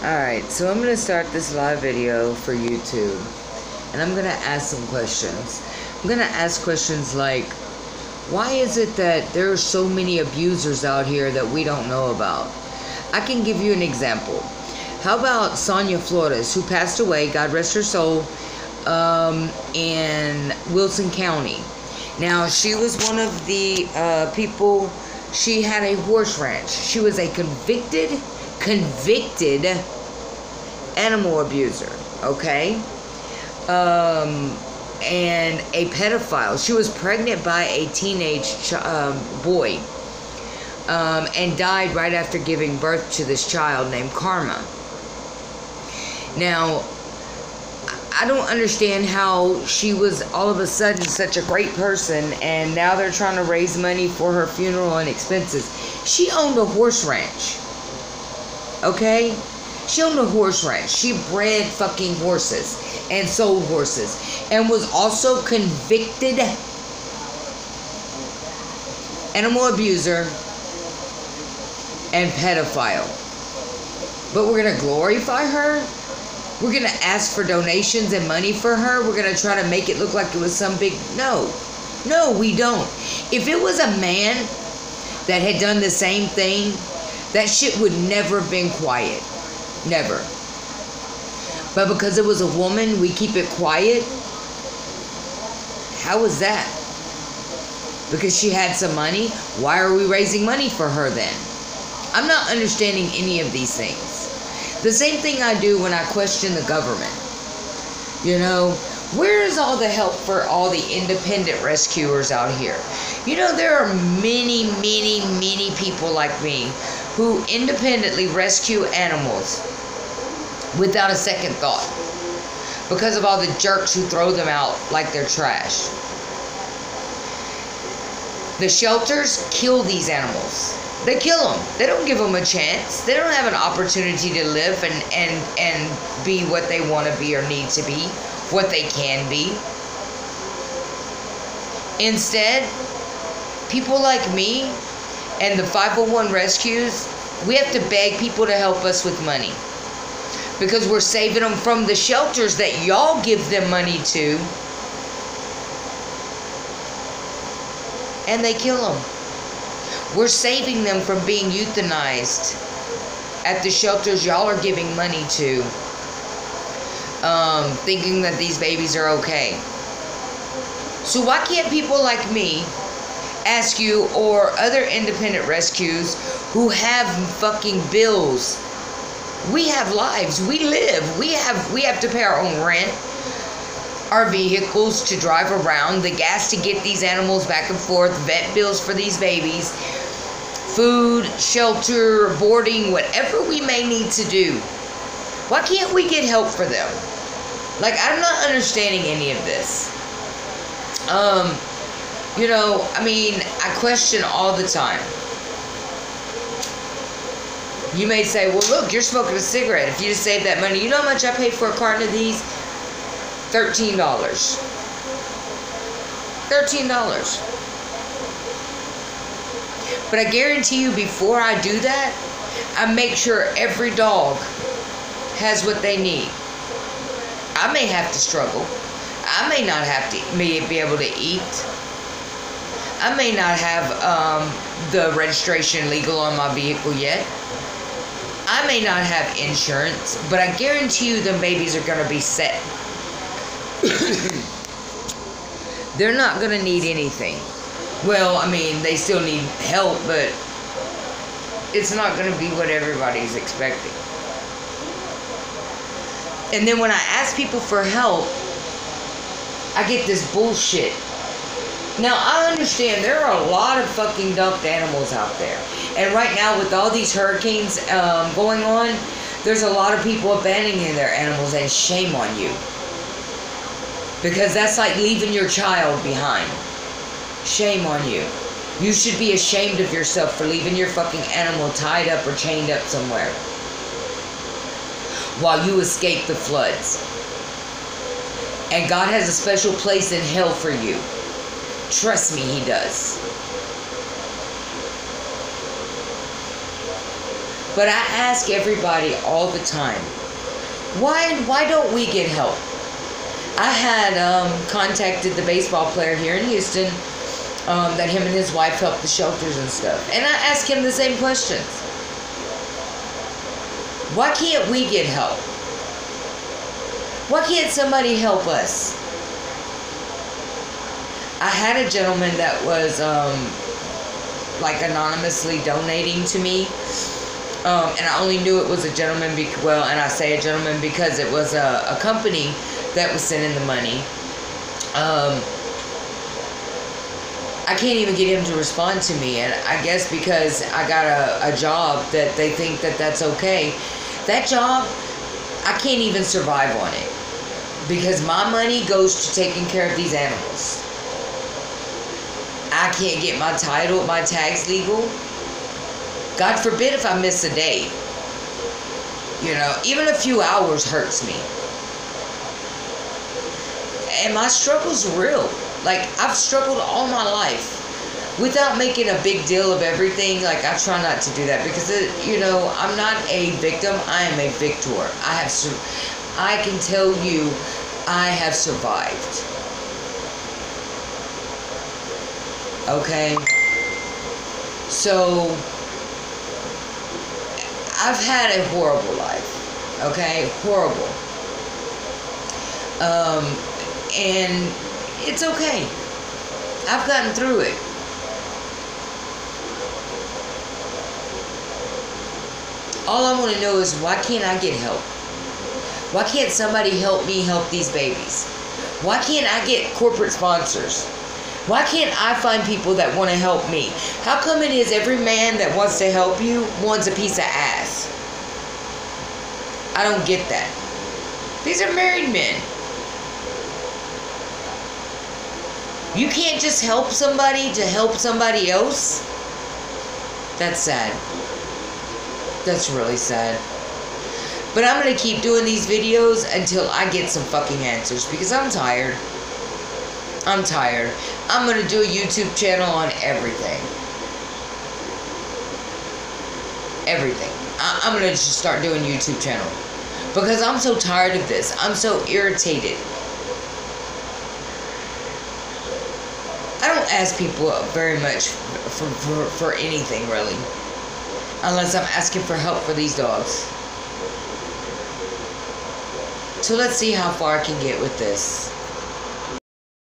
Alright, so I'm going to start this live video for YouTube. And I'm going to ask some questions. I'm going to ask questions like, why is it that there are so many abusers out here that we don't know about? I can give you an example. How about Sonia Flores, who passed away, God rest her soul, in Wilson County. Now, she was one of the people, she had a horse ranch. She was a convicted animal abuser, okay? And a pedophile. She was pregnant by a teenage boy, and died right after giving birth to this child named Karma. Now, I don't understand how she was all of a sudden such a great person, and now they're trying to raise money for her funeral and expenses. She owned a horse ranch. Okay? She owned a horse ranch. She bred fucking horses and sold horses, and was also convicted animal abuser and pedophile. But we're going to glorify her? We're going to ask for donations and money for her? We're going to try to make it look like it was some big... No. No, we don't. If it was a man that had done the same thing, that shit would never have been quiet. Never. But because it was a woman, we keep it quiet? How was that? Because she had some money? Why are we raising money for her then? I'm not understanding any of these things. The same thing I do when I question the government. You know, where is all the help for all the independent rescuers out here? You know, there are many, many, many people like me who independently rescue animals without a second thought because of all the jerks who throw them out like they're trash. The shelters kill these animals. They kill them. They don't give them a chance. They don't have an opportunity to live and be what they want to be or need to be, what they can be. Instead, people like me and the 501 rescues, we have to beg people to help us with money, because we're saving them from the shelters that y'all give them money to, and they kill them. We're saving them from being euthanized at the shelters y'all are giving money to, thinking that these babies are okay. So why can't people like me ask you, or other independent rescues who have fucking bills? We have lives. We live. We have to pay our own rent, our vehicles to drive around, the gas to get these animals back and forth, vet bills for these babies, food, shelter, boarding, whatever we may need to do. Why can't we get help for them? Like, I'm not understanding any of this. You know, I mean, I question all the time. You may say, well, look, you're smoking a cigarette. If you just save that money, you know how much I paid for a carton of these? $13. $13. But I guarantee you, before I do that, I make sure every dog has what they need. I may have to struggle. I may not have to be able to eat. I may not have the registration legal on my vehicle yet. I may not have insurance, but I guarantee you them babies are going to be set. They're not going to need anything. Well, I mean, they still need help, but it's not going to be what everybody's expecting. And then when I ask people for help, I get this bullshit. Now, I understand there are a lot of fucking dumped animals out there. And right now, with all these hurricanes going on, there's a lot of people abandoning their animals, and shame on you. Because that's like leaving your child behind. Shame on you. You should be ashamed of yourself for leaving your fucking animal tied up or chained up somewhere while you escape the floods. And God has a special place in hell for you. Trust me, He does. But I ask everybody all the time, why don't we get help? I had contacted the baseball player here in Houston, that him and his wife help the shelters and stuff. And I asked him the same questions. Why can't we get help? Why can't somebody help us? I had a gentleman that was like anonymously donating to me. And I only knew it was a gentleman, and I say a gentleman because it was a company that was sending the money. I can't even get him to respond to me, and I guess because I got a job that they think that that's okay. That job, I can't even survive on it because my money goes to taking care of these animals. I can't get my tags legal. God forbid if I miss a day. You know, even a few hours hurts me. And my struggle's real. Like, I've struggled all my life without making a big deal of everything. Like, I try not to do that because, you know, I'm not a victim. I am a victor. I can tell you, I have survived. Okay? So, I've had a horrible life, okay? Horrible. And it's okay. I've gotten through it. All I want to know is, why can't I get help? Why can't somebody help me help these babies? Why can't I get corporate sponsors? Why can't I find people that want to help me? How come it is every man that wants to help you wants a piece of ass? I don't get that. These are married men. You can't just help somebody to help somebody else? That's sad. That's really sad. But I'm going to keep doing these videos until I get some fucking answers because I'm tired. I'm tired. I'm going to do a YouTube channel on everything. Everything. I'm going to just start doing a YouTube channel. Because I'm so tired of this. I'm so irritated. I don't ask people very much for anything, really. Unless I'm asking for help for these dogs. So let's see how far I can get with this.